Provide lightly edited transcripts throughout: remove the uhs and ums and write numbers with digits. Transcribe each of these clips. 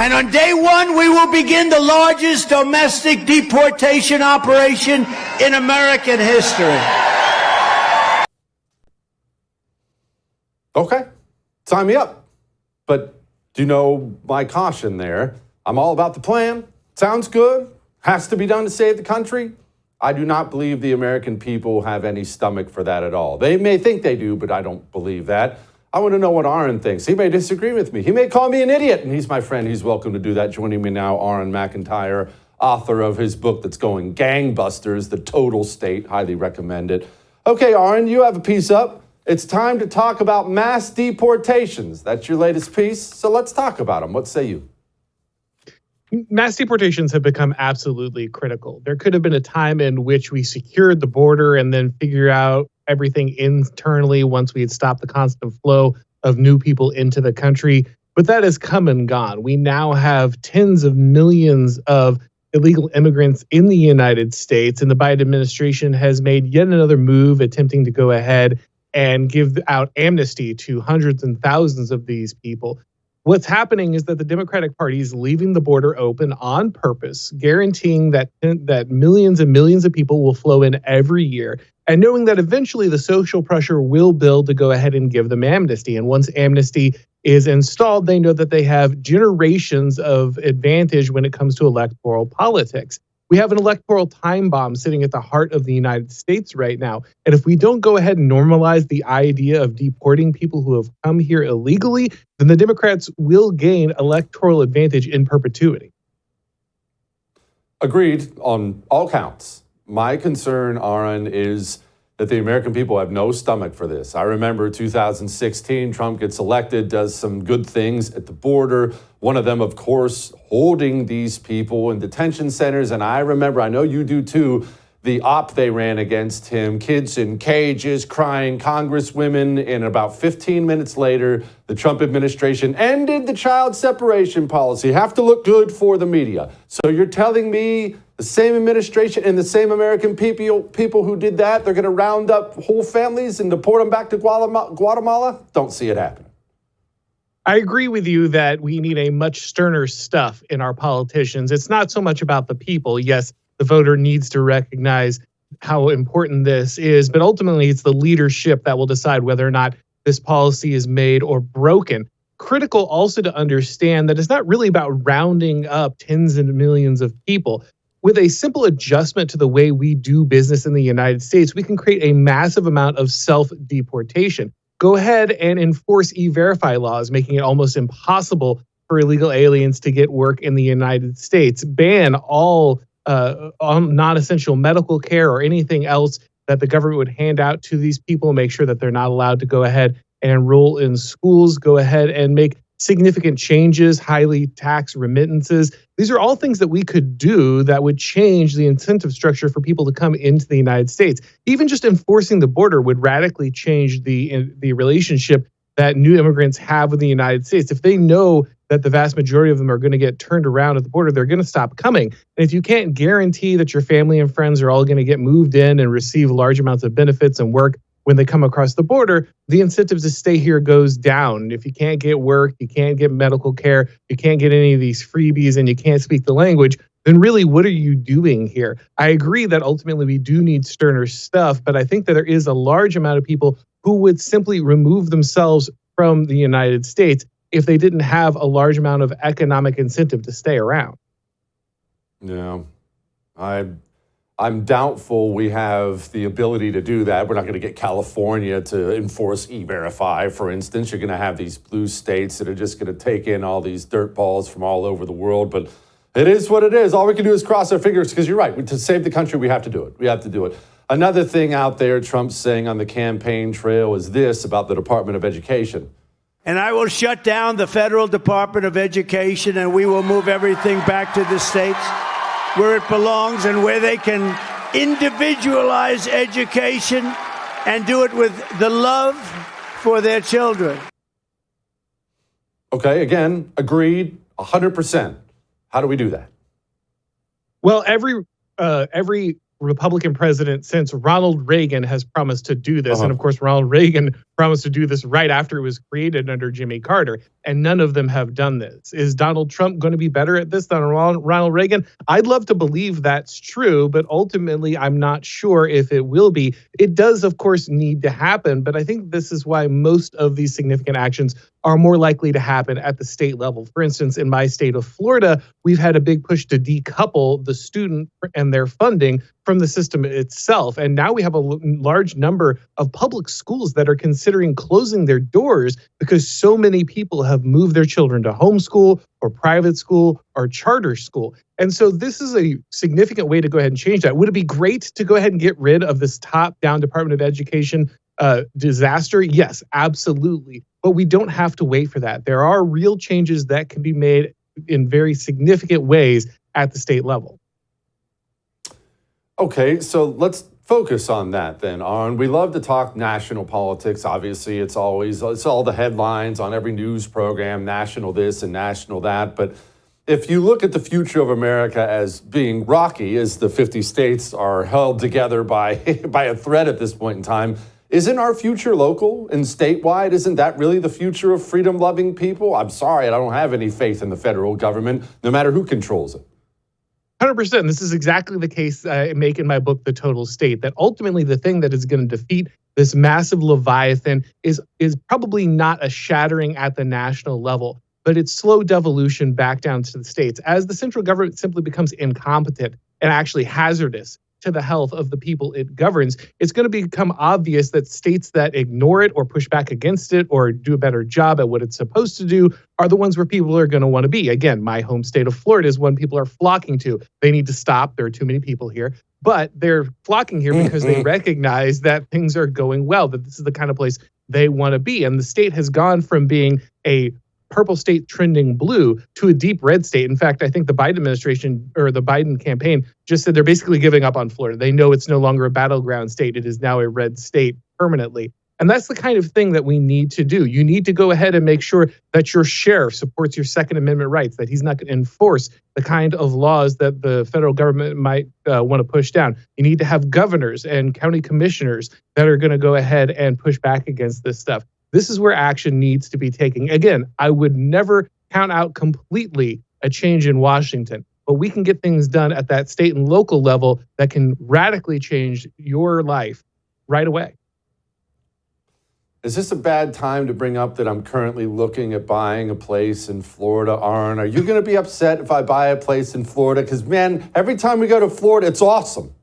And on day one, we will begin the largest domestic deportation operation in American history. Okay, sign me up. But do you know my caution there? I'm all about the plan. Sounds good. Has to be done to save the country. I do not believe the American people have any stomach for that at all. They may think they do, but I don't believe that. I want to know what Auron thinks. He may disagree with me. He may call me an idiot, and he's my friend. He's welcome to do that. Joining me now, Auron MacIntyre, author of his book that's going gangbusters, The Total State. Highly recommend it. Okay, Auron, you have a piece up. It's time to talk about mass deportations. That's your latest piece, so let's talk about them. What say you? Mass deportations have become absolutely critical. There could have been a time in which we secured the border and then figure out everything internally once we had stopped the constant flow of new people into the country. But that has come and gone. We now have tens of millions of illegal immigrants in the United States, and the Biden administration has made yet another move attempting to go ahead and give out amnesty to hundreds and thousands of these people. What's happening is that the Democratic Party is leaving the border open on purpose, guaranteeing that millions and millions of people will flow in every year, and knowing that eventually the social pressure will build to go ahead and give them amnesty. And once amnesty is installed, they know that they have generations of advantage when it comes to electoral politics. We have an electoral time bomb sitting at the heart of the United States right now. And if we don't go ahead and normalize the idea of deporting people who have come here illegally, then the Democrats will gain electoral advantage in perpetuity. Agreed on all counts. My concern, Auron, is that the American people have no stomach for this. I remember 2016, Trump gets elected, does some good things at the border. One of them, of course, holding these people in detention centers. And I remember, I know you do too, the op they ran against him, kids in cages, crying, congresswomen. And about 15 minutes later, the Trump administration ended the child separation policy. Have to look good for the media. So you're telling me the same administration and the same American people who did that, they're going to round up whole families and deport them back to Guatemala? Don't see it happen. I agree with you that we need a much sterner stuff in our politicians. It's not so much about the people. Yes, the voter needs to recognize how important this is, but ultimately it's the leadership that will decide whether or not this policy is made or broken. Critical also to understand that it's not really about rounding up tens of millions of people. With a simple adjustment to the way we do business in the United States, we can create a massive amount of self-deportation. Go ahead and enforce e-verify laws, making it almost impossible for illegal aliens to get work in the United States. Ban all non-essential medical care or anything else that the government would hand out to these people, make sure that they're not allowed to go ahead and enroll in schools, go ahead and make significant changes, highly tax remittances. These are all things that we could do that would change the incentive structure for people to come into the United States. Even just enforcing the border would radically change the relationship that new immigrants have with the United States. If they know that the vast majority of them are going to get turned around at the border, they're going to stop coming. And if you can't guarantee that your family and friends are all going to get moved in and receive large amounts of benefits and work when they come across the border, the incentive to stay here goes down. If you can't get work, you can't get medical care, you can't get any of these freebies, and you can't speak the language, then really, what are you doing here? I agree that ultimately we do need sterner stuff, but I think that there is a large amount of people who would simply remove themselves from the United States if they didn't have a large amount of economic incentive to stay around. Yeah, I'm doubtful we have the ability to do that. We're not going to get California to enforce e-verify, for instance. You're going to have these blue states that are just going to take in all these dirt balls from all over the world. But it is what it is. All we can do is cross our fingers because you're right. To save the country, we have to do it. We have to do it. Another thing out there Trump's saying on the campaign trail is this about the Department of Education. And I will shut down the federal Department of Education, and we will move everything back to the states where it belongs and where they can individualize education and do it with the love for their children. Okay, again, agreed, 100%. How do we do that? Well, every Republican president since Ronald Reagan has promised to do this. Uh-huh. And of course, Ronald Reagan promised to do this right after it was created under Jimmy Carter. And none of them have done this. Is Donald Trump going to be better at this than Ronald Reagan? I'd love to believe that's true, but ultimately, I'm not sure if it will be. It does, of course, need to happen. But I think this is why most of these significant actions are more likely to happen at the state level. For instance, in my state of Florida, we've had a big push to decouple the student and their funding from the system itself. And now we have a large number of public schools that are considering closing their doors because so many people have moved their children to homeschool or private school or charter school. And so this is a significant way to go ahead and change that. Would it be great to go ahead and get rid of this top-down Department of Education disaster? Yes, absolutely. But we don't have to wait for that. There are real changes that can be made in very significant ways at the state level. Okay, so let's focus on that then, Auron. We love to talk national politics. Obviously, it's all the headlines on every news program, national this and national that. But if you look at the future of America as being rocky, as the 50 states are held together by a thread at this point in time, isn't our future local and statewide? Isn't that really the future of freedom-loving people? I'm sorry, I don't have any faith in the federal government, no matter who controls it. 100%. This is exactly the case I make in my book, The Total State, that ultimately the thing that is going to defeat this massive Leviathan is probably not a shattering at the national level, but it's slow devolution back down to the states. As the central government simply becomes incompetent and actually hazardous to the health of the people it governs, it's going to become obvious that states that ignore it or push back against it or do a better job at what it's supposed to do are the ones where people are going to want to be. Again, my home state of Florida is one people are flocking to. They need to stop. There are too many people here. But they're flocking here because they recognize that things are going well, that this is the kind of place they want to be. And the state has gone from being a purple state trending blue to a deep red state. In fact, I think the Biden administration or the Biden campaign just said they're basically giving up on Florida. They know it's no longer a battleground state. It is now a red state permanently. And that's the kind of thing that we need to do. You need to go ahead and make sure that your sheriff supports your Second Amendment rights, that he's not going to enforce the kind of laws that the federal government might want to push down. You need to have governors and county commissioners that are going to go ahead and push back against this stuff. This is where action needs to be taken. Again, I would never count out completely a change in Washington, but we can get things done at that state and local level that can radically change your life right away. Is this a bad time to bring up that I'm currently looking at buying a place in Florida, Auron? Are you going to be upset if I buy a place in Florida? Because, man, every time we go to Florida, it's awesome.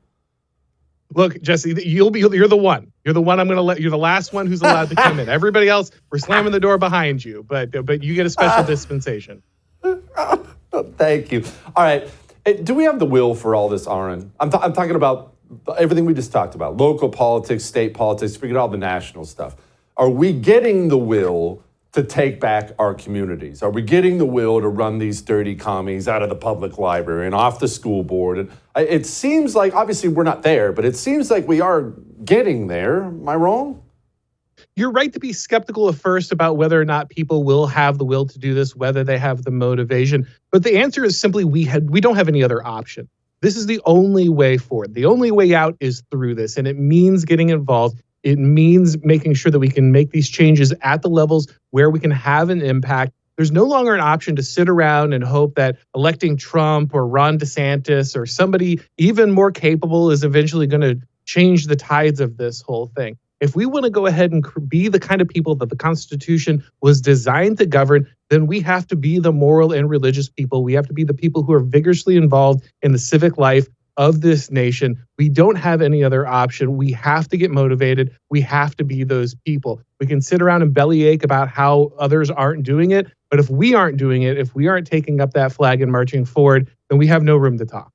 Look, Jesse, you're the one. You're the one I'm going to let. You're the last one who's allowed to come in. Everybody else, we're slamming the door behind you. But you get a special dispensation. Thank you. All right. Do we have the will for all this, Auron? I'm talking about everything we just talked about. Local politics, state politics, forget all the national stuff. Are we getting the will to take back our communities? Are we getting the will to run these dirty commies out of the public library and off the school board? And it seems like, obviously we're not there, but it seems like we are getting there. Am I wrong? You're right to be skeptical at first about whether or not people will have the will to do this, whether they have the motivation. But the answer is simply we don't have any other option. This is the only way forward. The only way out is through this, and it means getting involved. It means making sure that we can make these changes at the levels where we can have an impact. There's no longer an option to sit around and hope that electing Trump or Ron DeSantis or somebody even more capable is eventually going to change the tides of this whole thing. If we want to go ahead and be the kind of people that the Constitution was designed to govern, then we have to be the moral and religious people. We have to be the people who are vigorously involved in the civic life of this nation. We don't have any other option. We have to get motivated. We have to be those people. We can sit around and bellyache about how others aren't doing it, but if we aren't doing it, if we aren't taking up that flag and marching forward, then we have no room to talk.